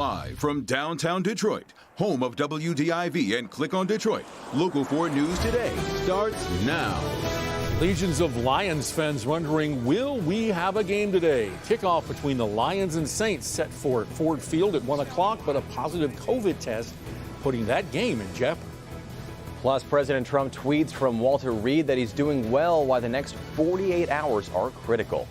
Live from downtown Detroit, home of WDIV and Click on Detroit, Local 4 News Today starts now. Legions of Lions fans wondering, will we have a game today? Kickoff between the Lions and Saints set for Ford Field at 1 o'clock, but a positive COVID test putting that game in jeopardy. Plus, President Trump tweets from Walter Reed that he's doing well while the next 48 hours are critical.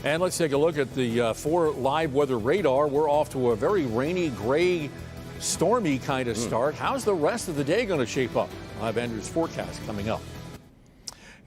And let's take a look at the 4 live weather radar. We're off to a very rainy, gray, stormy kind of start. How's the rest of the day going to shape up? I'll have Andrew's forecast coming up.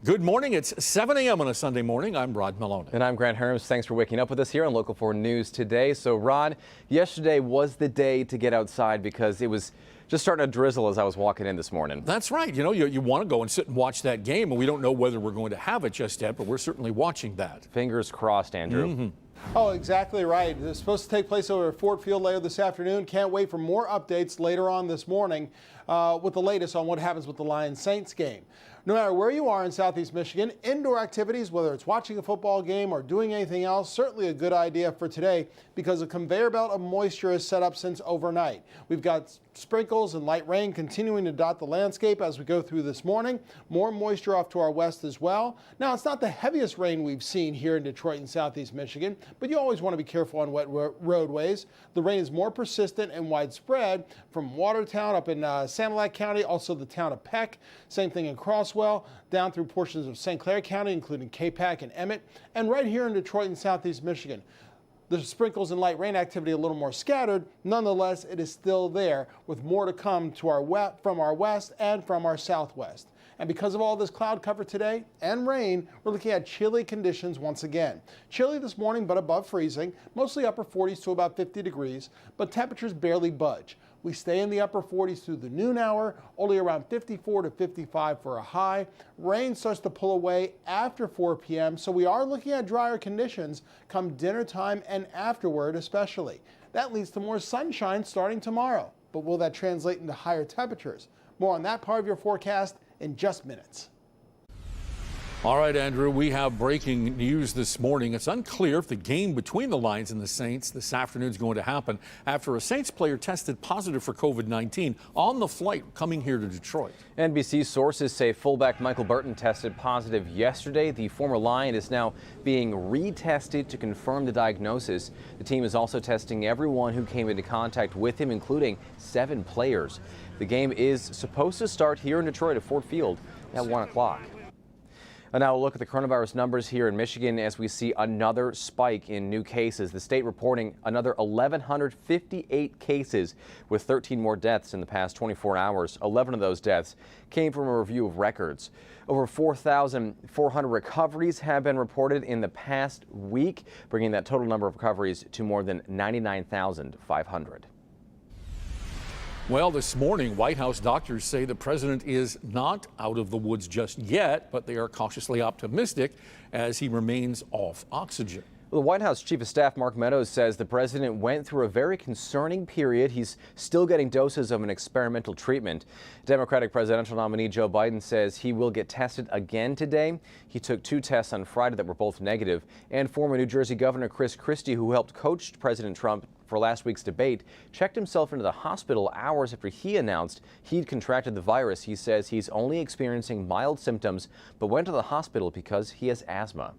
Good morning. It's 7 a.m. on a Sunday morning. I'm Rod Maloney. And I'm Grant Herms. Thanks for waking up with us here on Local 4 News Today. So, Rod, yesterday was the day to get outside because it was just starting to drizzle as I was walking in this morning. That's right. You know, you want to go and sit and watch that game, and we don't know whether we're going to have it just yet, but we're certainly watching that. Fingers crossed, Andrew. Oh, exactly right. It's supposed to take place over at Ford Field later this afternoon. Can't wait for more updates later on this morning with the latest on what happens with the Lions-Saints game. No matter where you are in Southeast Michigan, indoor activities, whether it's watching a football game or doing anything else, certainly a good idea for today because a conveyor belt of moisture is set up since overnight. We've got sprinkles and light rain continuing to dot the landscape as we go through this morning. More moisture off to our west as well. Now, it's not the heaviest rain we've seen here in Detroit and Southeast Michigan, but you always want to be careful on wet roadways. The rain is more persistent and widespread from Watertown up in Sanilac County, also the town of Peck. Same thing in Crosswell, down through portions of St. Clair County, including Capac and Emmett, and right here in Detroit and Southeast Michigan. The sprinkles and light rain activity a little more scattered. Nonetheless, it is still there with more to come to from our west and from our southwest. And because of all this cloud cover today and rain, we're looking at chilly conditions once again. Chilly this morning, but above freezing, mostly upper 40s to about 50 degrees, but temperatures barely budge. We stay in the upper 40s through the noon hour, only around 54 to 55 for a high. Rain starts to pull away after 4 p.m., so we are looking at drier conditions come dinner time and afterward especially. That leads to more sunshine starting tomorrow. But will that translate into higher temperatures? More on that part of your forecast in just minutes. All right, Andrew, we have breaking news this morning. It's unclear if the game between the Lions and the Saints this afternoon is going to happen after a Saints player tested positive for COVID-19 on the flight coming here to Detroit. NBC sources say fullback Michael Burton tested positive yesterday. The former Lion is now being retested to confirm the diagnosis. The team is also testing everyone who came into contact with him, including 7 players. The game is supposed to start here in Detroit at Ford Field at 1 o'clock. And now we'll look at the coronavirus numbers here in Michigan as we see another spike in new cases. The state reporting another 1,158 cases with 13 more deaths in the past 24 hours. 11 of those deaths came from a review of records. Over 4,400 recoveries have been reported in the past week, bringing that total number of recoveries to more than 99,500. Well, this morning, White House doctors say the president is not out of the woods just yet, but they are cautiously optimistic as he remains off oxygen. The White House Chief of Staff Mark Meadows says the president went through a very concerning period. He's still getting doses of an experimental treatment. Democratic presidential nominee Joe Biden says he will get tested again today. He took 2 tests on Friday that were both negative. And former New Jersey Governor Chris Christie, who helped coach President Trump for last week's debate, checked himself into the hospital hours after he announced he'd contracted the virus. He says he's only experiencing mild symptoms, but went to the hospital because he has asthma.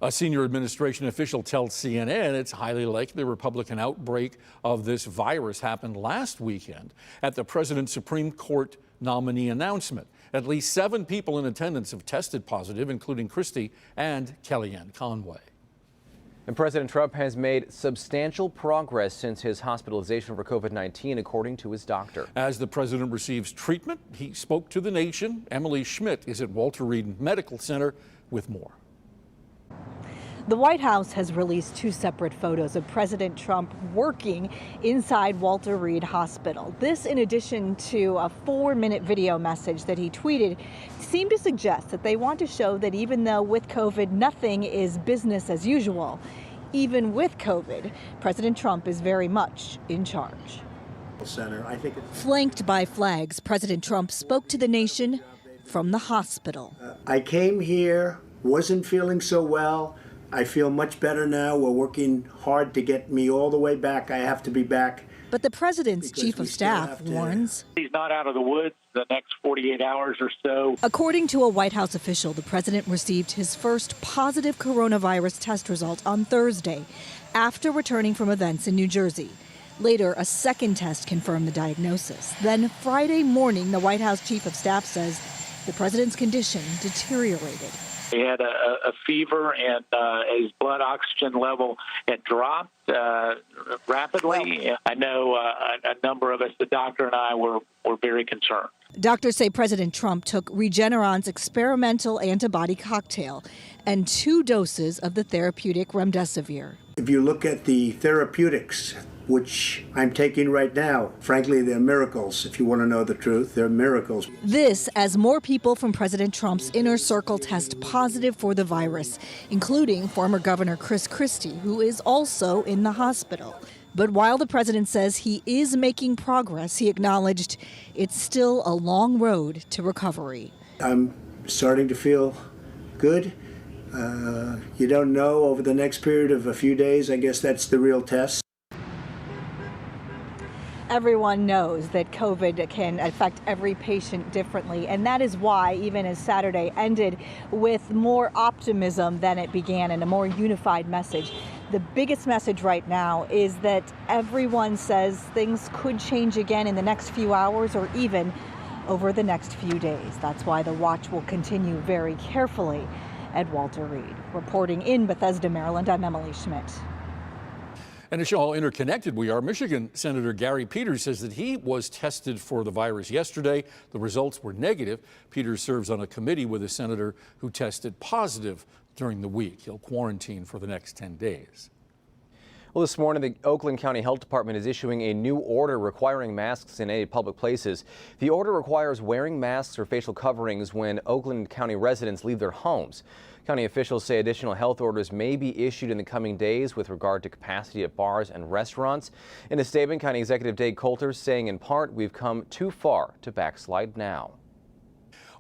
A senior administration official tells CNN it's highly likely the Republican outbreak of this virus happened last weekend at the president's Supreme Court nominee announcement. At least 7 people in attendance have tested positive, including Christie and Kellyanne Conway. And President Trump has made substantial progress since his hospitalization for COVID-19, according to his doctor. As the president receives treatment, he spoke to the nation. Emily Schmidt is at Walter Reed Medical Center with more. The White House has released 2 separate photos of President Trump working inside Walter Reed Hospital. This, in addition to a 4-minute video message that he tweeted, seemed to suggest that they want to show that even though with COVID nothing is business as usual, even with COVID, President Trump is very much in charge. Flanked by flags, President Trump spoke to the nation from the hospital. I came here, wasn't feeling so well. I feel much better now. We're working hard to get me all the way back. I have to be back But the president's chief of staff warns he's not out of the woods the next 48 hours or so. According to a White House official, the president received his first positive coronavirus test result on Thursday after returning from events in New Jersey. Later, a second test confirmed the diagnosis. Then Friday morning, the White House chief of staff says the president's condition deteriorated. He had a fever, and his blood oxygen level had dropped rapidly. I know a number of us, the doctor and I, were very concerned. Doctors say President Trump took Regeneron's experimental antibody cocktail and 2 doses of the therapeutic remdesivir. If you look at the therapeutics, which I'm taking right now, frankly, they're miracles. If you want to know the truth, they're miracles. This as more people from President Trump's inner circle test positive for the virus, including former Governor Chris Christie, who is also in the hospital. But while the president says he is making progress, he acknowledged it's still a long road to recovery. I'm starting to feel good. You don't know over the next period of a few days. I guess that's the real test. Everyone knows that COVID can affect every patient differently, and that is why, even as Saturday ended with more optimism than it began and a more unified message, the biggest message right now is that everyone says things could change again in the next few hours or even over the next few days. That's why the watch will continue very carefully at Walter Reed. Reporting in Bethesda, Maryland, I'm Emily Schmidt. And to show how interconnected we are, Michigan Senator Gary Peters says that he was tested for the virus yesterday. The results were negative. Peters serves on a committee with a senator who tested positive during the week. He'll quarantine for the next 10 days. Well, this morning, the Oakland County Health Department is issuing a new order requiring masks in any public places. The order requires wearing masks or facial coverings when Oakland County residents leave their homes. County officials say additional health orders may be issued in the coming days with regard to capacity at bars and restaurants. In a statement, County Executive Dave Coulter saying in part, we've come too far to backslide now.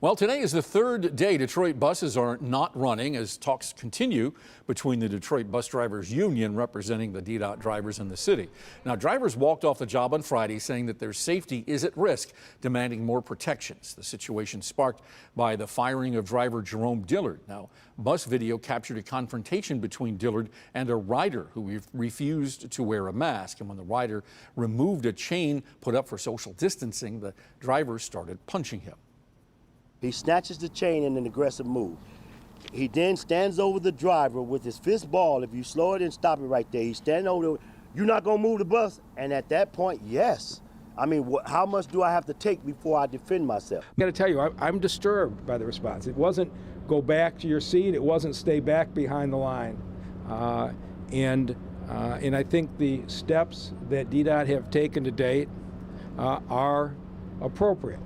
Well, today is the third day Detroit buses are not running as talks continue between the Detroit Bus Drivers Union representing the DDOT drivers in the city. Now, drivers walked off the job on Friday saying that their safety is at risk, demanding more protections. The situation sparked by the firing of driver Jerome Dillard. Now, bus video captured a confrontation between Dillard and a rider who refused to wear a mask. And when the rider removed a chain put up for social distancing, the driver started punching him. He snatches the chain in an aggressive move. He then stands over the driver with his fist ball. If you slow it and stop it right there, he's standing over there. You're not going to move the bus? And at that point, yes. I mean, how much do I have to take before I defend myself? I got to tell you, I'm disturbed by the response. It wasn't go back to your seat. It wasn't stay back behind the line. And I think the steps that DDOT have taken to date are appropriate.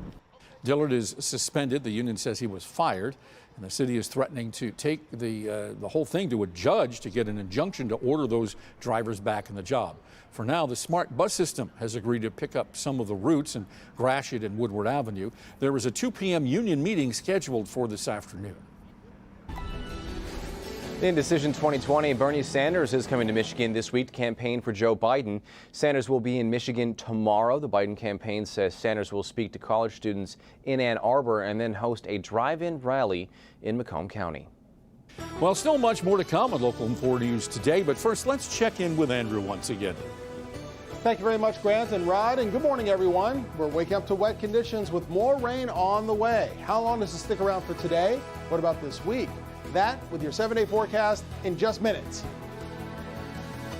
Dillard is suspended. The union says he was fired, and the city is threatening to take the whole thing to a judge to get an injunction to order those drivers back in the job. For now, the Smart Bus System has agreed to pick up some of the routes in Gratiot and Woodward Avenue. There is a 2 p.m. union meeting scheduled for this afternoon. In Decision 2020, Bernie Sanders is coming to Michigan this week to campaign for Joe Biden. Sanders will be in Michigan tomorrow. The Biden campaign says Sanders will speak to college students in Ann Arbor and then host a drive-in rally in Macomb County. Well, still much more to come on Local 4 News today, but first let's check in with Andrew once again. Thank you very much, Grant and Rod, and good morning, everyone. We're waking up to wet conditions with more rain on the way. How long does it stick around for today? What about this week? That with your 7-day forecast in just minutes.